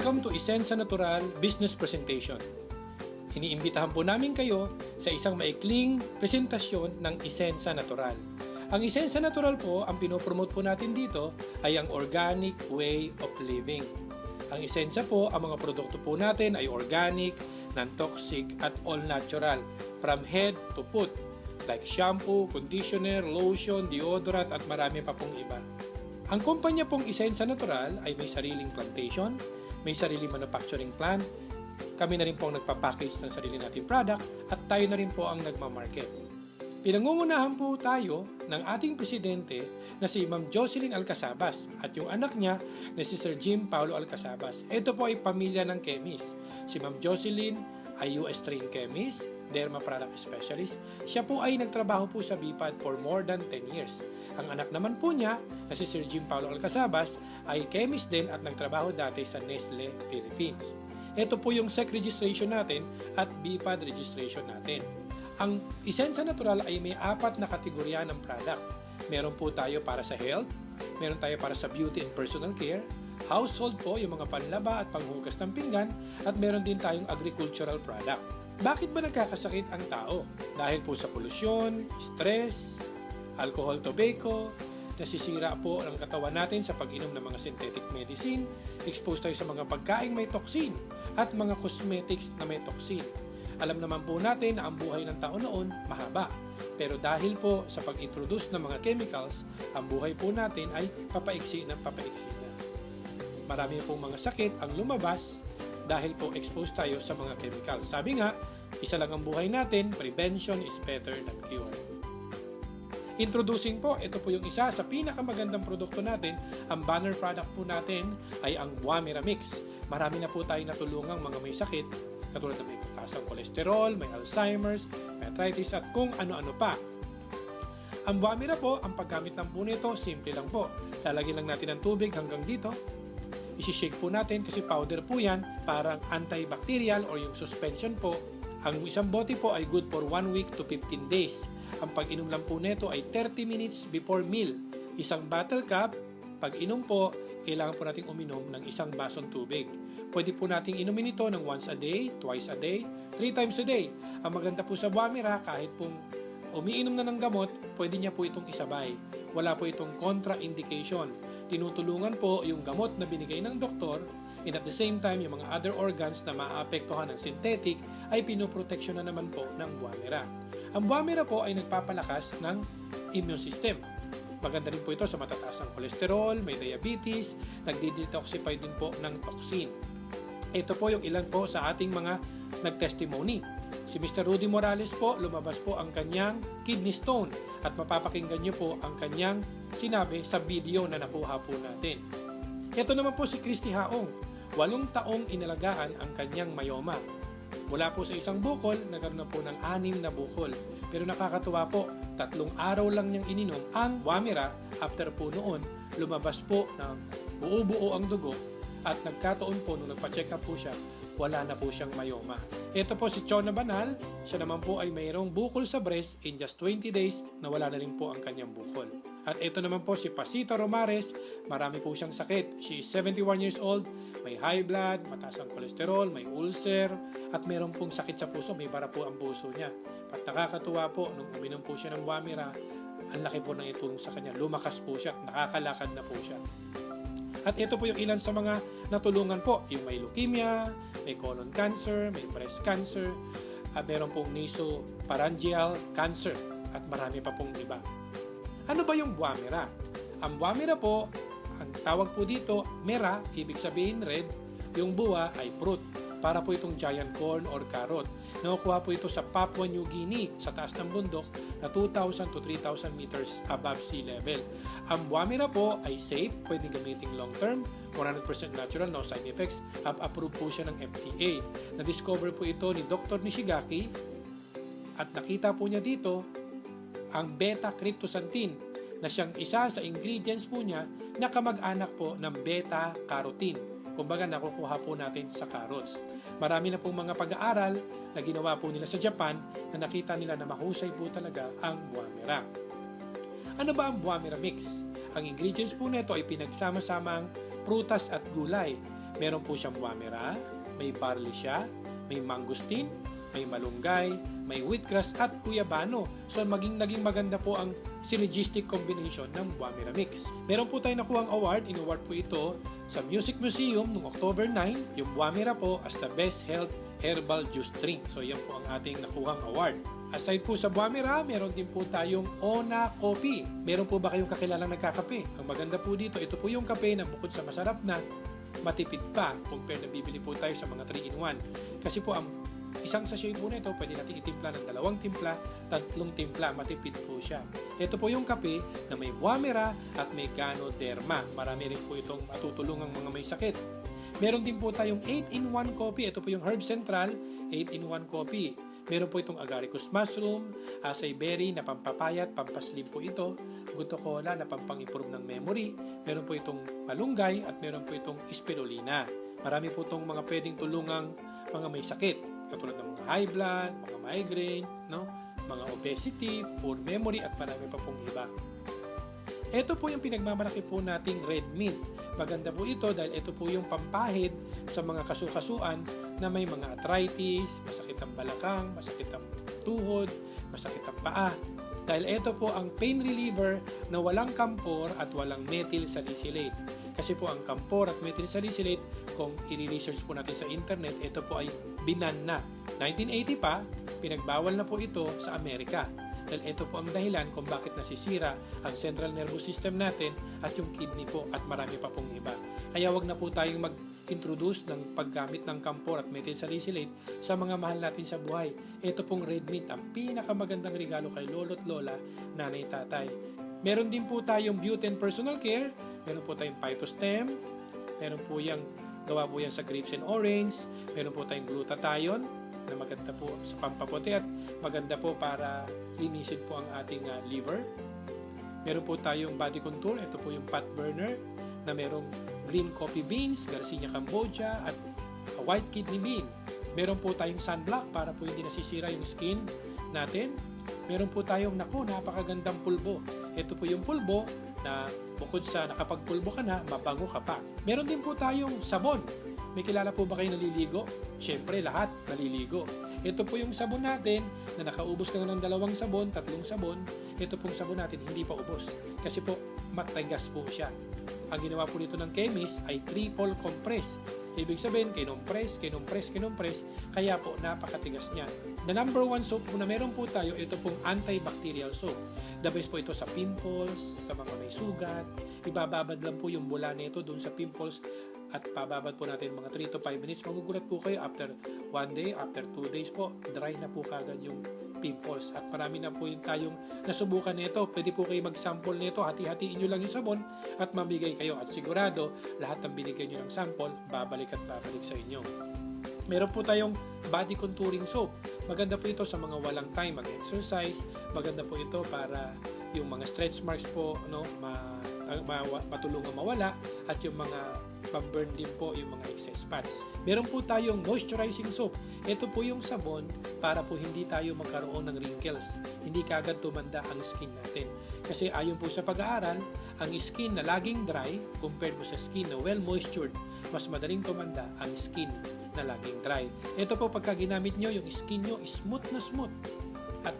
Welcome to Isensa Natural Business Presentation. Iniimbitahan po namin kayo sa isang maikling presentasyon ng Isensa Natural. Ang Isensa Natural po, ang pinopromote po natin dito ay ang organic way of living. Ang Isensa po, ang mga produkto po natin ay organic, non-toxic at all natural from head to foot like shampoo, conditioner, lotion, deodorant at marami pa pong iba. Ang kumpanya pong Isensa Natural ay may sariling plantation, may sariling manufacturing plant, kami na rin po ang nagpapackage ng sarili nating product at tayo na rin po ang nagmamarket. Pinangungunahan po tayo ng ating presidente na si Ma'am Jocelyn Alcazabas at yung anak niya na si Sir Jim Paulo Alcazabas. Ito po ay pamilya ng chemist. Si Ma'am Jocelyn ay US trained chemist, derma product specialist. Siya po ay nagtrabaho po sa BPAD for more than 10 years. Ang anak naman po niya na si Sir Jim Paulo Alcazabas ay chemist din at nagtrabaho dati sa Nestle Philippines. Ito po yung SEC registration natin at BPAD registration natin. Ang Isensa Natural ay may 4 na kategorya ng product. Meron po tayo para sa health, meron tayo para sa beauty and personal care, household po yung mga panlaba at panghugas ng pinggan, at meron din tayong agricultural product. Bakit ba nagkakasakit ang tao? Dahil po sa polusyon, stress, alcohol, tobacco, nasisira po ang katawan natin sa pag-inom ng mga synthetic medicine, exposed tayo sa mga pagkain may toxin, at mga cosmetics na may toxin. Alam naman po natin na ang buhay ng tao noon mahaba. Pero dahil po sa pag-introduce ng mga chemicals, ang buhay po natin ay papaiksi na. Marami pong mga sakit ang lumabas dahil po exposed tayo sa mga chemicals. Sabi nga, isa lang ang buhay natin, prevention is better than cure. Introducing po, ito po yung isa sa pinakamagandang produkto natin. Ang banner product po natin ay ang Buamira Mix. Marami na po tayo natulungang mga may sakit, katulad na may tasang kolesterol, may Alzheimer's, may arthritis at kung ano-ano pa. Ang Buamira po, ang paggamit lang po nito, simple lang po. Lalagyan lang natin ng tubig hanggang dito. Isi-shake po natin kasi powder po yan, parang antibacterial or yung suspension po. Ang isang bote po ay good for 1 week to 15 days. Ang pag-inom lang po nito ay 30 minutes before meal. Isang bottle cup, pag inom po, kailangan po nating uminom ng isang basong tubig. Pwede po nating inumin ito ng once a day, twice a day, 3 times a day. Ang maganda po sa Buamira, kahit pong umiinom na ng gamot, pwede niya po itong isabay. Wala po itong contraindication. Tinutulungan po yung gamot na binigay ng doktor, and at the same time, yung mga other organs na maapektuhan ng synthetic ay pinoproteksyon na naman po ng Buamira. Ang Buamira po ay nagpapalakas ng immune system. Maganda rin po ito sa matataas ang kolesterol, may diabetes, nagdi-detoxify din po ng toxin. Ito po yung ilan po sa ating mga nag-testimony. Si Mr. Rudy Morales po, lumabas po ang kanyang kidney stone at mapapakinggan nyo po ang kanyang sinabi sa video na nakuha po natin. Ito naman po si Christy Haong, 8 taong inalagaan ang kanyang myoma. Mula po sa isang bukol, nagkaroon na po ng 6 na bukol. Pero nakakatuwa po, 3 araw lang niyang ininom ang Buamira. After po noon, lumabas po ng buo-buo ang dugo at nagkataon po nung nagpa-check up po siya, wala na po siyang myoma. Ito po si Chona Banal, siya naman po ay mayroong bukol sa breast in just 20 days na wala na rin po ang kanyang bukol. At ito naman po si Pasita Romares, marami po siyang sakit. She is 71 years old, may high blood, mataas ang kolesterol, may ulcer, at mayroon pong sakit sa puso, may bara po ang puso niya. At nakakatuwa po, nung uminom po siya ng Buamira, ang laki po ng itulong sa kanya. Lumakas po siya, nakakalakad na po siya. At ito po yung ilan sa mga natulungan po. Yung may leukemia, may colon cancer, may breast cancer, at meron pong nasopharyngeal cancer, at marami pa pong iba. Ano ba yung Buamira? Ang Buamira po, ang tawag po dito, mera, ibig sabihin red, yung bua ay fruit. Para po itong giant corn or carrot. Nakukuha po ito sa Papua New Guinea, sa taas ng bundok, na 2,000 to 3,000 meters above sea level. Ang Buamira po ay safe, pwedeng gamitin long term, 100% natural, no side effects, approved po siya ng FDA. Na-discover po ito ni Dr. Nishigaki at nakita po niya dito ang beta-cryptosantine na siyang isa sa ingredients po niya na kamag-anak po ng beta-carotene. Kumbaga, nakukuha po natin sa carrots. Marami na pong mga pag-aaral na ginawa po nila sa Japan na nakita nila na mahusay po talaga ang Buamira. Ano ba ang Buamira Mix? Ang ingredients po nito ay pinagsama-samang prutas at gulay. Meron po siyang wamira, may barley siya, may mangosteen, may malunggay, may wheatgrass at guyabano. So naging maganda po ang synergistic combination ng Wamira Mix. Meron po tayong nakuhang award. In-award po ito sa Music Museum noong October 9. Yung Wamira po as the best health herbal juice drink. So yan po ang ating nakuhang award. Aside po sa Wamira, meron din po tayong Ona Coffee. Meron po ba kayong kakilalang nagkakape? Ang maganda po dito, ito po yung kape na bukod sa masarap na, matipid pa compare na bibili po tayo sa mga 3-in-1. Kasi po ang isang sachet po na ito, pwede natin itimpla ng 2 timpla, 3 timpla, matipid po siya. Ito po yung kape na may Wamira at may Ganoderma. Marami rin po itong matutulungang mga may sakit. Meron din po tayong 8-in-1 coffee. Ito po yung Herb Central 8-in-1 coffee. Meron po itong agaricus mushroom, acai berry na pampapayat, pampaslim po ito, guto cola na pampang-improve ng memory, meron po itong malunggay at meron po itong spirulina. Marami po itong mga pwedeng tulungang mga may sakit, katulad ng mga high blood, mga migraine, no? Mga obesity, poor memory at marami pa pong iba. Ito po yung pinagmamalaki po nating red meat. Maganda po ito dahil ito po yung pampahid sa mga kasukasuan na may mga arthritis, masakit ang balakang, masakit ang tuhod, masakit ang paa. Dahil ito po ang pain reliever na walang kampor at walang methyl salicylate. Kasi po ang kampor at methyl salicylate, kung i-research po natin sa internet, ito po ay binan na. 1980 pa, pinagbawal na po ito sa Amerika. Dahil ito po ang dahilan kung bakit nasisira ang central nervous system natin at yung kidney po at marami pa pong iba. Kaya wag na po tayong mag-introduce ng paggamit ng kampor at methyl salicylate sa mga mahal natin sa buhay. Ito pong red meat, ang pinakamagandang regalo kay lolo't lola, nanay, tatay. Meron din po tayong beauty and personal care. Meron po tayong phytostem. Meron po yung gawa po yan sa grapes and orange. Meron po tayong glutathione na maganda po sa pampaputi at maganda po para linisin po ang ating liver. Meron po tayong body contour. Ito po yung fat burner na merong green coffee beans, Garcinia Cambogia at white kidney bean. Meron po tayong sunblock para po hindi nasisira yung skin natin. Meron po tayong napakagandang pulbo. Ito po yung pulbo na bukod sa nakapagpulbo ka na, mabango ka pa. Meron din po tayong sabon. May kilala po ba kayo naliligo? Siyempre, lahat naliligo. Ito po yung sabon natin na nakaubos ka na ng 2 sabon, 3 sabon. Ito pong sabon natin hindi pa ubos. Kasi po, matigas po siya. Ang ginawa po dito ng chemist ay triple compress. Ibig sabihin, kinompress, kaya po napakatigas niya. The number 1 soap po na meron po tayo, ito pong antibacterial soap. The best po ito sa pimples, sa mga may sugat. Ibababad lang po yung bula nito doon sa pimples at pababad po natin mga 3 to 5 minutes. Magugulat po kayo after 1 day, after 2 days po, dry na po kagad yung pimples. At marami na po yung tayong nasubukan nito. Pwede po kayo mag-sample nito, hati-hatiin nyo lang yung sabon at mamigay kayo. At sigurado, lahat ng binigay nyo ng sample, babalik at babalik sa inyo. Meron po tayong body contouring soap. Maganda po ito sa mga walang time mag-exercise. Maganda po ito para yung mga stretch marks po, matulungan mawala at yung mga pag-burn din po yung mga excess fats. Meron po tayong moisturizing soap. Ito po yung sabon para po hindi tayo magkaroon ng wrinkles. Hindi kaagad tumanda ang skin natin. Kasi ayon po sa pag-aaral, ang skin na laging dry compared po sa skin na well-moistured, mas madaling tumanda ang skin na laging dry. Ito po pagka ginamit nyo, yung skin nyo is smooth na smooth. At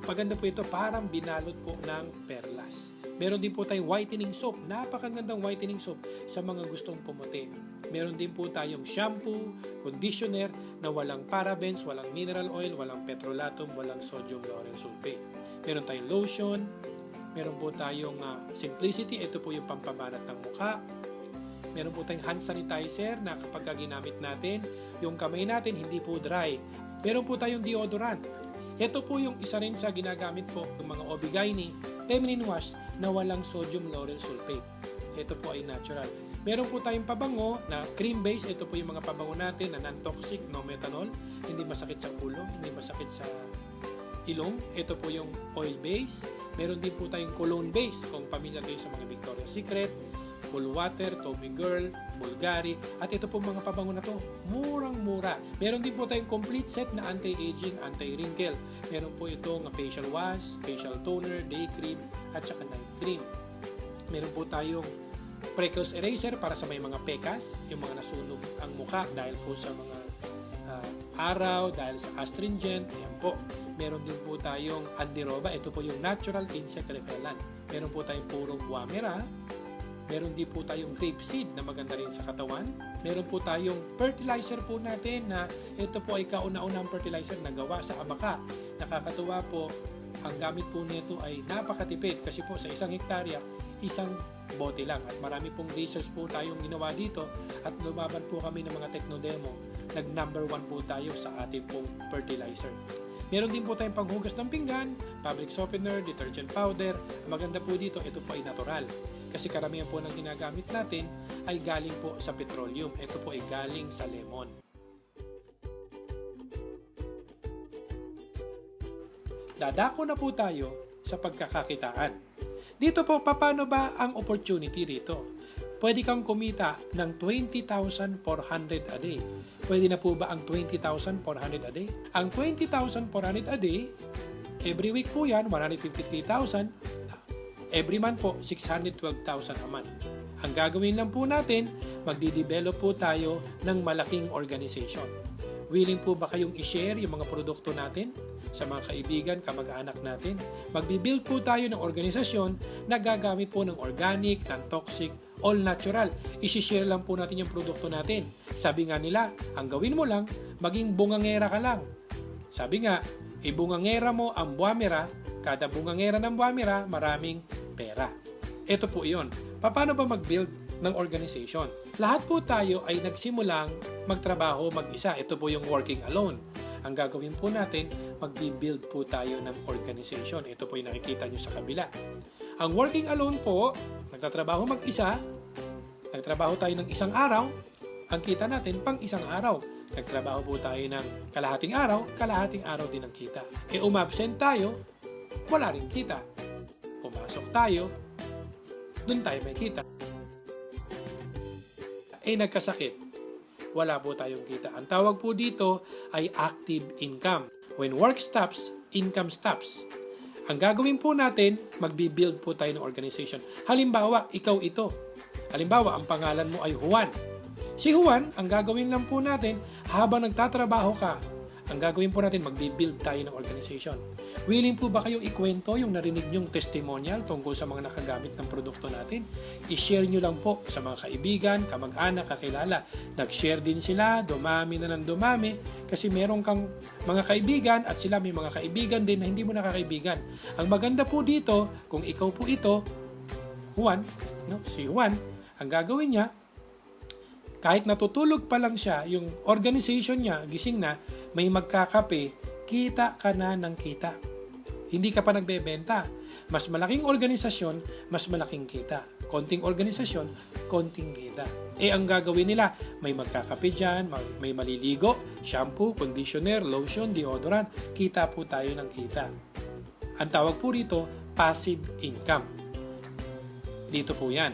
maganda po ito, parang binalot po ng perlas. Meron din po tayong whitening soap. Napakagandang whitening soap sa mga gustong pumuti. Meron din po tayong shampoo, conditioner na walang parabens, walang mineral oil, walang petrolatum, walang sodium lauryl sulfate. Meron tayong lotion. Meron po tayong simplicity. Ito po yung pampabanat ng mukha. Meron po tayong hand sanitizer na kapag ginamit natin, yung kamay natin hindi po dry. Meron po tayong deodorant. Ito po yung isa rin sa ginagamit po ng mga OB/GYN feminine wash na walang sodium lauryl sulfate. Ito po ay natural. Meron po tayong pabango na cream base. Ito po yung mga pabango natin na non-toxic, no methanol. Hindi masakit sa ulo, hindi masakit sa ilong. Ito po yung oil base. Meron din po tayong cologne base. Kung pamilyar kayo sa mga Victoria's Secret, Cool Water, Tommy Girl, Bulgari, at ito po mga pabango na to, murang-mura. Meron din po tayong complete set na anti-aging, anti-wrinkle. Meron po itong facial wash, facial toner, day cream, at saka night cream. Meron po tayong Freckles eraser para sa may mga pekas, yung mga nasunog ang muka dahil po sa mga araw, dahil sa astringent. Ayan po. Meron din po tayong Andiroba. Ito po yung natural insect repellent. Meron po tayong purong Guamera. Meron din po tayong grapeseed na maganda rin sa katawan. Meron po tayong fertilizer po natin na ito po ay kauna-unang fertilizer na gawa sa abaka. Nakakatuwa po, ang gamit po nito ay napakatipid kasi po sa 1 hektarya, isang bote lang. At marami pong research po tayong ginawa dito at lumaban po kami ng mga techno-demo. Nag-number 1 po tayo sa ating pong fertilizer. Meron din po tayong panghugas ng pinggan, fabric softener, detergent powder. Maganda po dito, ito po ay natural. Kasi karamihan po ng ginagamit natin ay galing po sa petroleum. Ito po ay galing sa lemon. Dadako na po tayo sa pagkakakitaan. Dito po, paano ba ang opportunity dito? Pwede kang kumita ng 20,400 a day. Pwede na po ba ang 20,400 a day? Ang 20,400 a day, every week po yan, 153,000. Every month po, 612,000 a month. Ang gagawin lang po natin, magdi-develop po tayo ng malaking organization. Willing po ba kayong i-share yung mga produkto natin sa mga kaibigan, kamag-anak natin? Magbi-build po tayo ng organisasyon na gagamit po ng organic, non-toxic, all natural. I-share lang po natin yung produkto natin. Sabi nga nila, ang gawin mo lang, maging bungangera ka lang. Sabi nga, ibungangera mo ang Guamera, kada bungangera ng Guamera, maraming pera. Ito po iyon. Paano ba mag-build ng organization? Lahat po tayo ay nagsimulang magtrabaho mag-isa. Ito po yung working alone. Ang gagawin po natin, mag-build po tayo ng organization. Ito po yung nakikita nyo sa kabila. Ang working alone po, nagtatrabaho mag-isa, nagtrabaho tayo ng isang araw, ang kita natin pang isang araw. Nagtrabaho po tayo ng kalahating araw din ang kita. Umabsent tayo, wala rin kita. Pumasok tayo, dun tayo may kita. Nagkasakit, wala po tayong kita. Ang tawag po dito ay active income. When work stops, income stops. Ang gagawin po natin, magbi-build po tayo ng organization. Halimbawa, ikaw ito. Halimbawa, ang pangalan mo ay Juan. Si Juan, ang gagawin lang po natin, habang nagtatrabaho ka, ang gagawin po natin, magbi-build tayo ng organization. Willing po ba kayong ikwento yung narinig nyong testimonial tungkol sa mga nakagamit ng produkto natin? I-share nyo lang po sa mga kaibigan, kamag-anak, kakilala. Nag-share din sila, dumami na ng dumami, kasi meron kang mga kaibigan at sila may mga kaibigan din na hindi mo nakakaibigan. Ang maganda po dito, kung ikaw po ito, Juan, si Juan, ang gagawin niya, kahit natutulog pa lang siya, yung organization niya, gising na, may magkakape, kita ka na ng kita. Hindi ka pa nagbebenta. Mas malaking organisasyon, mas malaking kita. Konting organisasyon, konting kita. Ang gagawin nila, may magkakape dyan, may maliligo, shampoo, conditioner, lotion, deodorant. Kita po tayo ng kita. Ang tawag po rito, passive income. Dito po yan.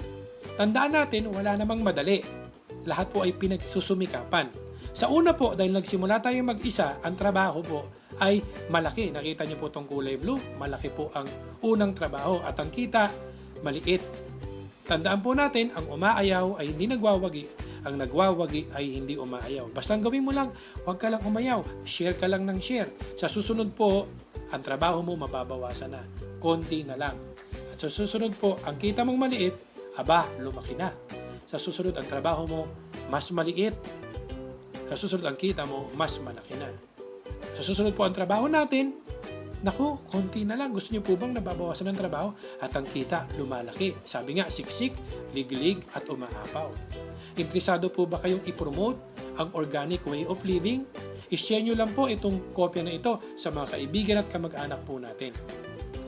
Tandaan natin, wala namang madali. Lahat po ay pinagsusumikapan. Sa una po, dahil nagsimula tayo mag-isa, ang trabaho po ay malaki. Nakita niyo po itong kulay blue, malaki po ang unang trabaho at ang kita, maliit. Tandaan po natin, ang umaayaw ay hindi nagwawagi. Ang nagwawagi ay hindi umaayaw. Basta ang gawin mo lang, huwag ka lang umayaw. Share ka lang ng share. Sa susunod po, ang trabaho mo mababawasan na. Konti na lang. At sa susunod po, ang kita mong maliit, lumaki na. Sa susunod, ang trabaho mo, mas maliit. Sa susunod, ang kita mo, mas malaki na. Sa susunod po, ang trabaho natin, konti na lang. Gusto niyo po bang nababawasan ng trabaho? At ang kita, lumalaki. Sabi nga, siksik, liglig, at umaapaw. Interesado po ba kayong i-promote ang organic way of living? I-share nyo lang po itong kopya na ito sa mga kaibigan at kamag-anak po natin.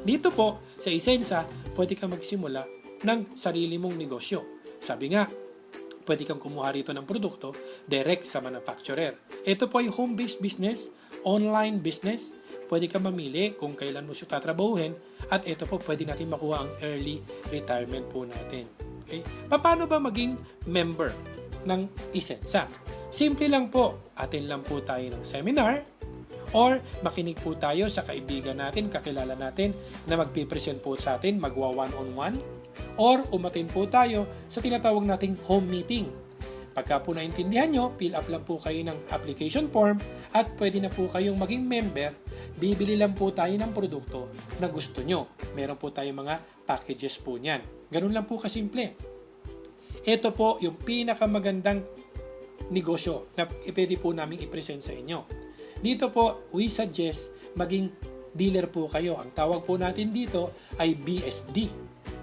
Dito po, sa Isensa, pwede kang magsimula ng sarili mong negosyo. Sabi nga, pwede kang kumuha rito ng produkto direct sa manufacturer. Ito po ay home-based business, online business. Pwede kang mamili kung kailan mo siya tatrabahuhin at ito po pwede natin makuha ang early retirement po natin. Okay? Paano ba maging member ng Isensa? Simple lang po, attend lang po tayo ng seminar Or makinig po tayo sa kaibigan natin, kakilala natin na magpipresent po sa atin, magwa one-on-one. Or umatin po tayo sa tinatawag nating home meeting. Pagka po naintindihan nyo, fill up lang po kayo ng application form at pwede na po kayong maging member. Bibili lang po tayo ng produkto na gusto nyo. Meron po tayong mga packages po niyan. Ganun lang po kasimple. Ito po yung pinakamagandang negosyo na pwede po namin i-present sa inyo. Dito po, we suggest maging dealer po kayo. Ang tawag po natin dito ay BSD.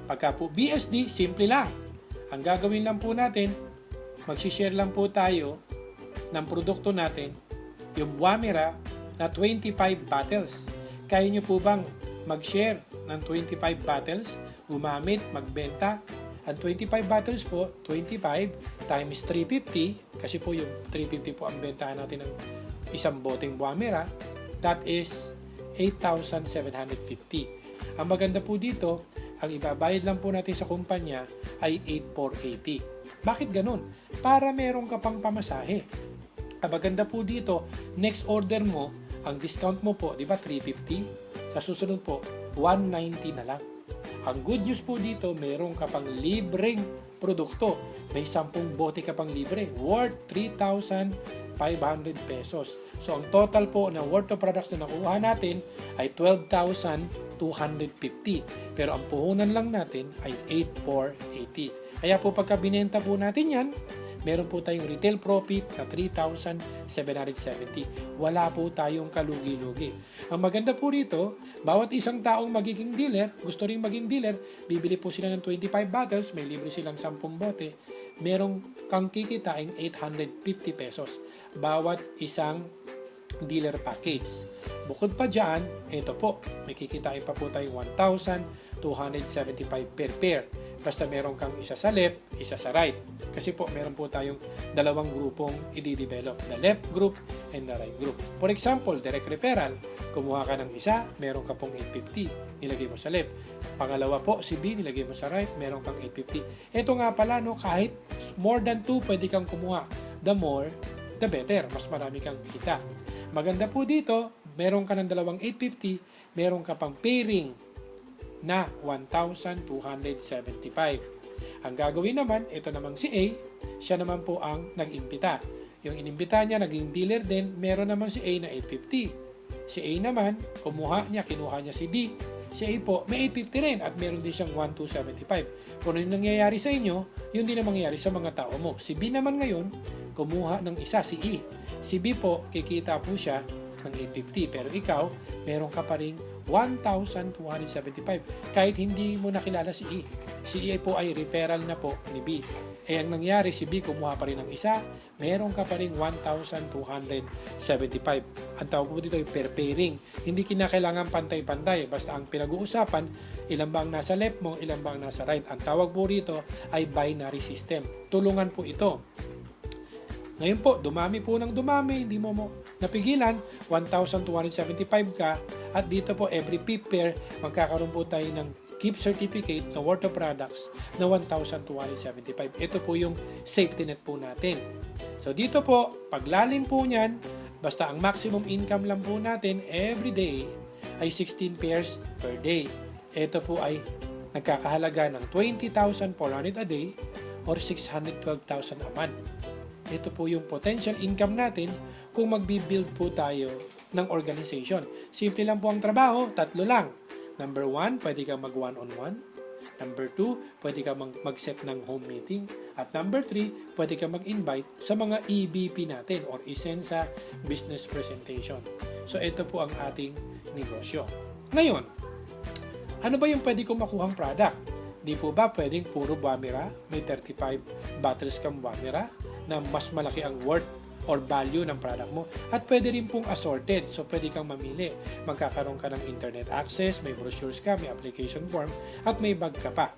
Pagka po BSD, simple lang. Ang gagawin lang po natin, mag-share lang po tayo ng produkto natin, yung Wamira na 25 bottles. Kaya nyo po bang mag-share ng 25 bottles, gumamit, magbenta? Ang 25 bottles po, 25 times 350, kasi po yung 350 po ang bentahan natin ng isang boteng Wamira, that is 8,750. Ang maganda po dito, ang ibabayad lang po natin sa kumpanya ay 8,480. Bakit ganun? Para meron ka pang pamasahe. Ang maganda po dito, next order mo, ang discount mo po, di ba 350? Sa susunod po, 190 na lang. Ang good news po dito, meron ka pang libreng produkto. May 10 bote ka pang libre, worth 3,500 pesos. So, ang total po na worth of products na nakuha natin ay 12,250. Pero ang puhunan lang natin ay 8,480. Kaya po pagka binenta po natin yan, meron po tayong retail profit na 3,770. Wala po tayong kalugi-lugi. Ang maganda po rito, bawat isang taong magiging dealer, gusto rin maging dealer, bibili po sila ng 25 bottles, may libre silang 10 bote, merong kang kikitain 850 pesos. Bawat isang dealer package. Bukod pa dyan, ito po, may kikitain pa po tayong 1,275 per pair. Basta meron kang isa sa left, isa sa right. Kasi po, meron po tayong dalawang grupong i-develop. The left group and the right group. For example, direct referral. Kumuha ka ng isa, meron ka pong 850. Nilagay mo sa left. Pangalawa po, si B, nilagay mo sa right, meron kang 850. Ito nga pala, no, kahit more than 2, pwede kang kumuha. The more, the better. Mas marami kang kita. Maganda po dito, meron ka ng dalawang 850, meron ka pang pairing na 1,275. Ang gagawin naman, ito namang si A, siya naman po ang nag-imbita. Yung inimbita niya, naging dealer din, meron naman si A na 850. Si A naman, kinuha niya si D. Si A po, may 850 rin at meron din siyang 1,275. Kung ano yung nangyayari sa inyo, yun din ang mangyayari sa mga tao mo. Si B naman ngayon, kumuha ng isa, si E. Si B po, kikita po siya ng 850. Pero ikaw, meron ka pa rin 1,275 kahit hindi mo nakilala si E. Si E po ay referral na po ni B. Ang nangyari, si B kumuha pa rin ng isa, meron ka pa rin 1,275. Ang tawag po dito ay per pairing. Hindi kinakailangan pantay-pantay. Basta ang pinag-uusapan, ilan ba ang nasa left mo, ilan ba ang nasa right. Ang tawag po rito ay binary system. Tulungan po ito. Ngayon po, dumami po ng dumami, hindi mo napigilan, 1,275 ka, at dito po every fifth pair, magkakaroon po tayo ng gift certificate na worth of products na 1,275. Ito po yung safety net po natin. So dito po, paglalim po niyan, basta ang maximum income lang po natin every day ay 16 pairs per day. Ito po ay nagkakahalaga ng 20,400 a day or 612,000 a month. Ito po yung potential income natin kung magbi-build po tayo ng organization. Simple lang po ang trabaho, 3 lang. Number 1, pwede kang mag one-on-one. Number 2, pwede kang mag-set ng home meeting. At number 3, pwede kang mag-invite sa mga EBP natin or Isensa Business Presentation. So ito po ang ating negosyo. Ngayon, ano ba yung pwede kong makuhang product? Di po ba pwedeng puro Wamira? May 35 bottles kang Wamira na mas malaki ang worth or value ng product mo. At pwede rin pong assorted. So, pwede kang mamili. Magkakaroon ka ng internet access, may brochures ka, may application form, at may bag ka pa.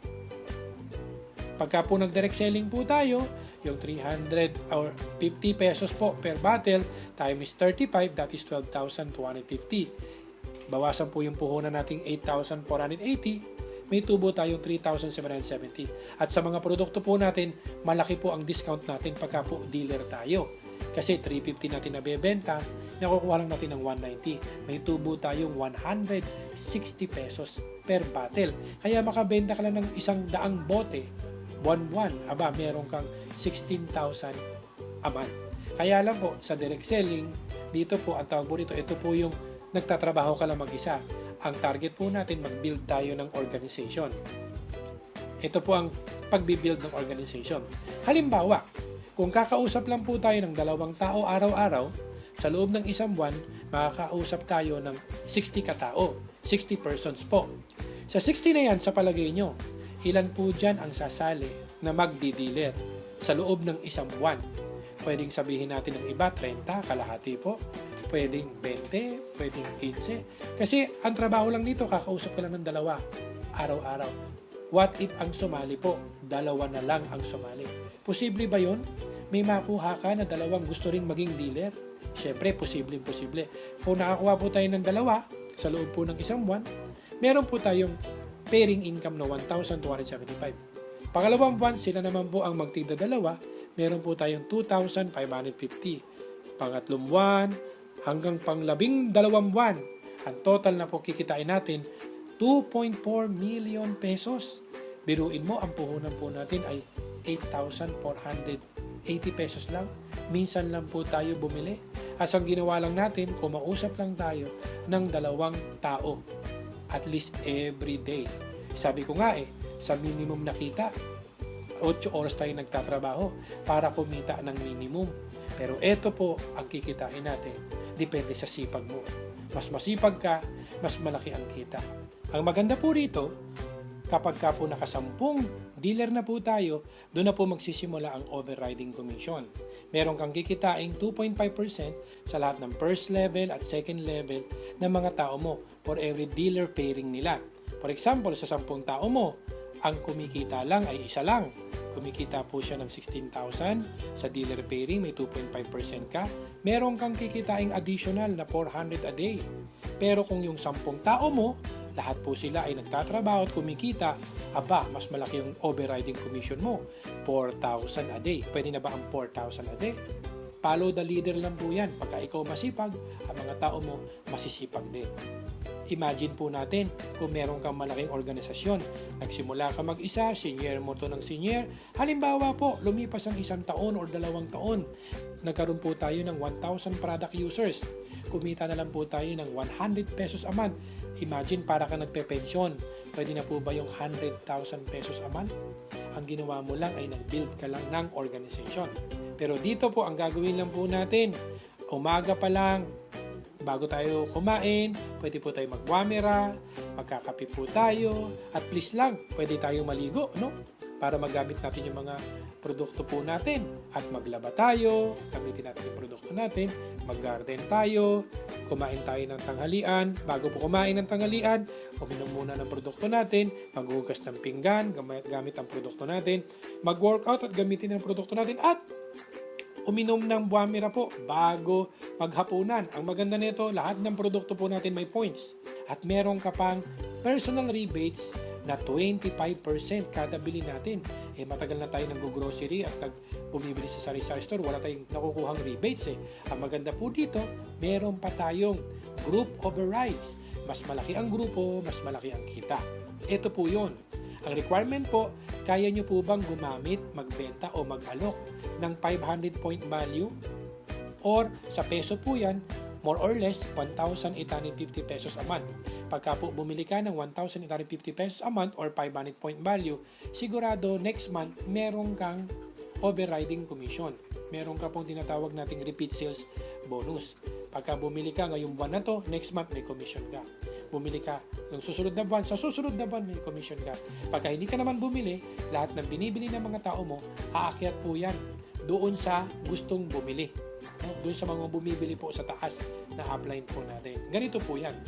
Pagka po nag-direct selling po tayo, yung 300 or 50 pesos po per bottle times 35, that is 12,250. Bawasan po yung puhunan nating 8,480. May tubo tayong 3,770. At sa mga produkto po natin, malaki po ang discount natin pagka po dealer tayo. Kasi 350 natin nabebenta, nakukuha lang natin ng 190. May tubo tayong 160 pesos per bottle. Kaya makabenta ka lang ng 100 bote, buwan-buwan, meron kang 16,000 a month. Kaya lang po, sa direct selling, dito po, ang tawag po dito, ito po yung nagtatrabaho ka lang mag-isa. Ang target po natin, mag-build tayo ng organization. Ito po ang pag-build ng organization. Halimbawa, kung kakausap lang po tayo ng 2 tao araw-araw, sa loob ng isang buwan, makakausap tayo ng 60 katao, 60 persons po. Sa 60 na yan, sa palagay nyo, ilan po dyan ang sasali na magdi-dealer sa loob ng isang buwan? Pwedeng sabihin natin ng iba, 30, kalahati po. Pwedeng 20, pwedeng 15. Kasi ang trabaho lang dito, kakausap ka lang ng 2 araw-araw. What if ang sumali po? 2 na lang ang sumali. Posible ba yun? May makuha ka na 2 gusto ring maging dealer? Siyempre, posible. Kung nakakuha po tayo ng 2 sa loob po ng isang buwan, meron po tayong pairing income na 1,275. Pangalawang buwan, sila naman po ang magtigda 2, meron po tayong 2,550. Pangatlong buwan, hanggang pang-12 buwan, ang total na po kikitain natin, 2.4 million pesos. Biruin mo, ang puhunan po natin ay 8,480 pesos lang. Minsan lang po tayo bumili. As ang ginawa lang natin, kumausap lang tayo ng 2 tao. At least every day. Sabi ko nga sa minimum na kita, 8 oras tayo nagtatrabaho para kumita ng minimum. Pero ito po ang kikitain natin. Depende sa sipag mo. Mas masipag ka, mas malaki ang kita. Ang maganda po rito, kapag ka po nakasampung dealer na po tayo, doon na po magsisimula ang overriding commission. Meron kang kikitain 2.5% sa lahat ng first level at second level ng mga tao mo for every dealer pairing nila. For example, sa 10 tao mo, ang kumikita lang ay isa lang. Kumikita po siya ng 16,000 sa dealer pairing, may 2.5% ka. Meron kang kikitain additional na 400 a day. Pero kung yung 10 tao mo, lahat po sila ay nagtatrabaho at kumikita, mas malaki yung overriding commission mo. 4,000 a day. Pwede na ba ang 4,000 a day? Follow the leader lang po yan. Pagka ikaw masipag, ang mga tao mo masisipag din. Imagine po natin kung meron kang malaking organisasyon. Nagsimula ka mag-isa, senior mo to ng senior. Halimbawa po, lumipas ang 1 taon or 2 taon. Nagkaroon po tayo ng 1,000 product users. Kumita na lang po tayo ng 100 pesos a month. Imagine, para ka nagpe-pensyon. Pwede na po ba yung 100,000 pesos a month? Ang ginawa mo lang ay nag-build ka lang ng organization. Pero dito po, ang gagawin lang po natin, umaga pa lang, bago tayo kumain, pwede po tayo magwamera, magkakape po tayo, at please lang, pwede tayo maligo, no? Para magamit natin yung mga produkto po natin. At maglaba tayo, gamitin natin yung produkto natin, mag-garden tayo, kumain tayo ng tanghalian. Bago po kumain ng tanghalian, uminom muna ng produkto natin, maghugas ng pinggan, gamit ang produkto natin, mag-workout at gamitin ang produkto natin, at uminom ng buwamira po bago maghapunan. Ang maganda nito, lahat ng produkto po natin may points. At meron ka pang personal rebates na 25% kada bili natin. Matagal na tayo nag-grocery at bumibili sa sari-sari store, wala tayong nakukuhang rebates. Ang maganda po dito, meron pa tayong group overrides. Mas malaki ang grupo, mas malaki ang kita. Ito po yun. Ang requirement po, kaya nyo po bang gumamit, magbenta o mag-alok ng 500 point value? Or sa peso po yan, more or less 1,850 pesos a month. Pagka po bumili ka ng 1,850 pesos a month or 500 point value, sigurado next month meron kang overriding commission. Meron ka pong tinatawag nating repeat sales bonus. Pagka bumili ka ngayong buwan na to, next month may commission ka. Bumili ka ng susunod na buwan, sa susunod na buwan may commission ka. Pagka hindi ka naman bumili, lahat ng binibili ng mga tao mo, aakyat po yan doon sa gustong bumili. Doon sa mga bumibili po sa taas na upline po natin. Ganito po yan.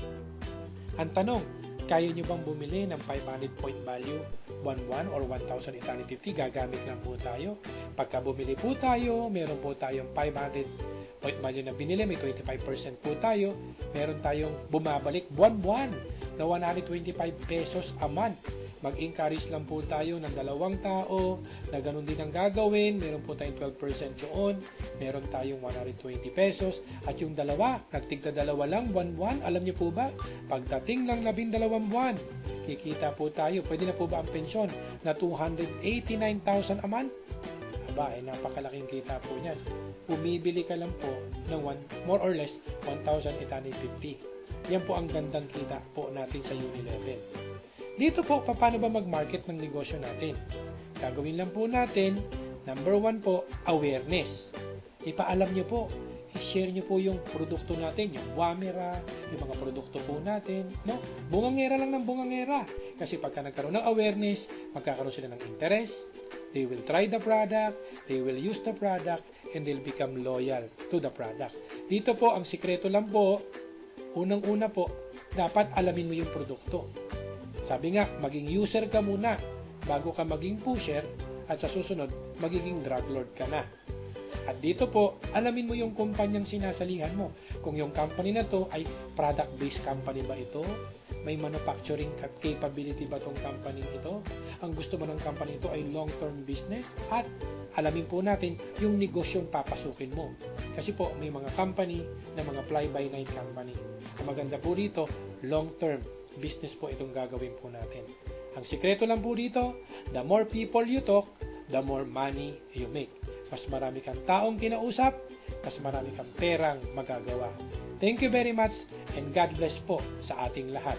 Ang tanong, kaya nyo bang bumili ng 500 point value 1,1 or 1,850? Gagamit lang po tayo. Pagka bumili po tayo, meron po tayong 500 point value na binili, may 25% po tayo. Meron tayong bumabalik buwan-buwan na 125 pesos a month. mag-encourage lang po tayo ng 2 tao na ganun din ang gagawin. Meron po tayong 12% doon. Meron tayong 120 pesos. At yung dalawa, nagtigda 2 lang, buwan-buwan. Alam niyo po ba, pagdating ng 12 buwan, kikita po tayo. Pwede na po ba ang pensyon na 289,000 a month? Aba, ay napakalaking kita po niyan. Bumibili ka lang po ng more or less 1,850. Yan po ang gandang kita po natin sa Unilevel. Dito po, paano ba mag-market ng negosyo natin? Gagawin lang po natin, number 1 po, awareness. Ipaalam nyo po, i-share nyo po yung produkto natin, yung Wamira, yung mga produkto po natin, no? Bungangera lang ng bungangera. Kasi pagka nagkaroon ng awareness, magkakaroon sila ng interest, they will try the product, they will use the product, and they'll become loyal to the product. Dito po, ang sikreto lang po, unang-una po, dapat alamin mo yung produkto. Sabi nga, maging user ka muna bago ka maging pusher at sa susunod, magiging drug lord ka na. At dito po, alamin mo yung kumpanyang sinasalihan mo. Kung yung company na to ay product-based company ba ito? May manufacturing capability ba tong company ito? Ang gusto mo ng company ito ay long-term business? At alamin po natin yung negosyong papasukin mo. Kasi po, may mga company na mga fly-by-night company. Ang maganda po dito, long-term business po itong gagawin po natin. Ang sikreto lang po dito, the more people you talk, the more money you make. Mas marami kang taong kinausap, mas marami kang perang magagawa. Thank you very much and God bless po sa ating lahat.